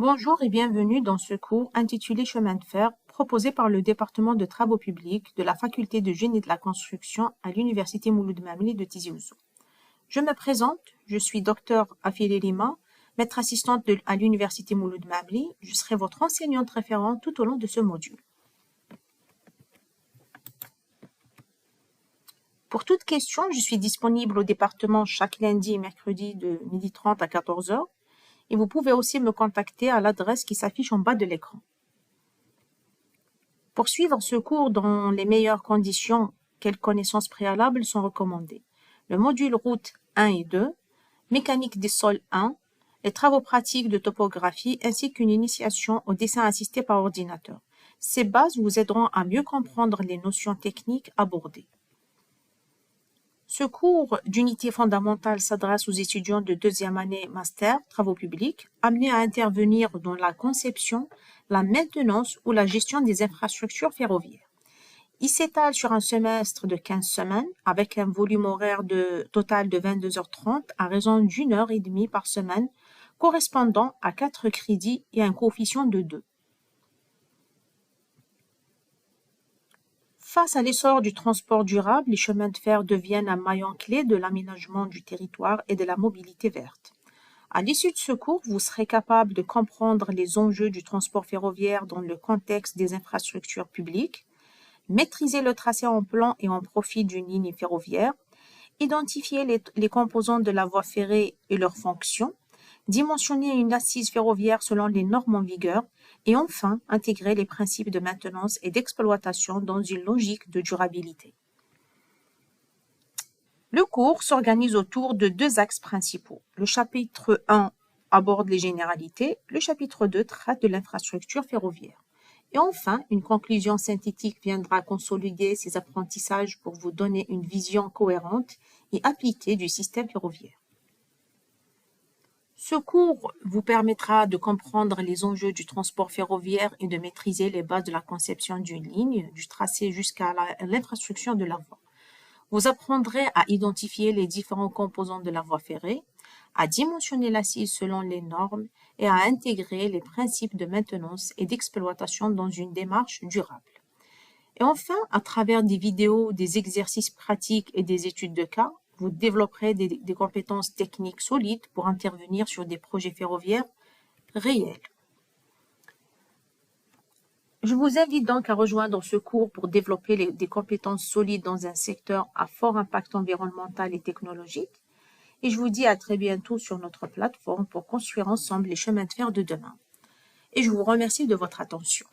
Bonjour et bienvenue dans ce cours intitulé Chemin de fer, proposé par le département de travaux publics de la faculté de génie de la construction à l'université Mouloud Mamli de Tizi Ouzou. Je me présente, je suis Dr Afili Lima, maître assistante à l'université Mouloud Mamli. Je serai votre enseignante référente tout au long de ce module. Pour toute question, je suis disponible au département chaque lundi et mercredi de 12h30 à 14h. Et vous pouvez aussi me contacter à l'adresse qui s'affiche en bas de l'écran. Pour suivre ce cours dans les meilleures conditions, quelles connaissances préalables sont recommandées? Le module route 1 et 2, mécanique des sols 1, les travaux pratiques de topographie ainsi qu'une initiation au dessin assisté par ordinateur. Ces bases vous aideront à mieux comprendre les notions techniques abordées. Ce cours d'unité fondamentale s'adresse aux étudiants de deuxième année master, travaux publics, amenés à intervenir dans la conception, la maintenance ou la gestion des infrastructures ferroviaires. Il s'étale sur un semestre de 15 semaines avec un volume horaire total de 22h30 à raison d'1h30 par semaine, correspondant à 4 crédits et un coefficient de 2. Face à l'essor du transport durable, les chemins de fer deviennent un maillon clé de l'aménagement du territoire et de la mobilité verte. À l'issue de ce cours, vous serez capable de comprendre les enjeux du transport ferroviaire dans le contexte des infrastructures publiques, maîtriser le tracé en plan et en profil d'une ligne ferroviaire, identifier les composants de la voie ferrée et leurs fonctions, dimensionner une assise ferroviaire selon les normes en vigueur et enfin intégrer les principes de maintenance et d'exploitation dans une logique de durabilité. Le cours s'organise autour de 2 axes principaux. Le chapitre 1 aborde les généralités, le chapitre 2 traite de l'infrastructure ferroviaire. Et enfin, une conclusion synthétique viendra consolider ces apprentissages pour vous donner une vision cohérente et appliquée du système ferroviaire. Ce cours vous permettra de comprendre les enjeux du transport ferroviaire et de maîtriser les bases de la conception d'une ligne, du tracé jusqu'à l'infrastructure de la voie. Vous apprendrez à identifier les différents composants de la voie ferrée, à dimensionner l'assise selon les normes et à intégrer les principes de maintenance et d'exploitation dans une démarche durable. Et enfin, à travers des vidéos, des exercices pratiques et des études de cas, vous développerez des compétences techniques solides pour intervenir sur des projets ferroviaires réels. Je vous invite donc à rejoindre ce cours pour développer des compétences solides dans un secteur à fort impact environnemental et technologique. Et je vous dis à très bientôt sur notre plateforme pour construire ensemble les chemins de fer de demain. Et je vous remercie de votre attention.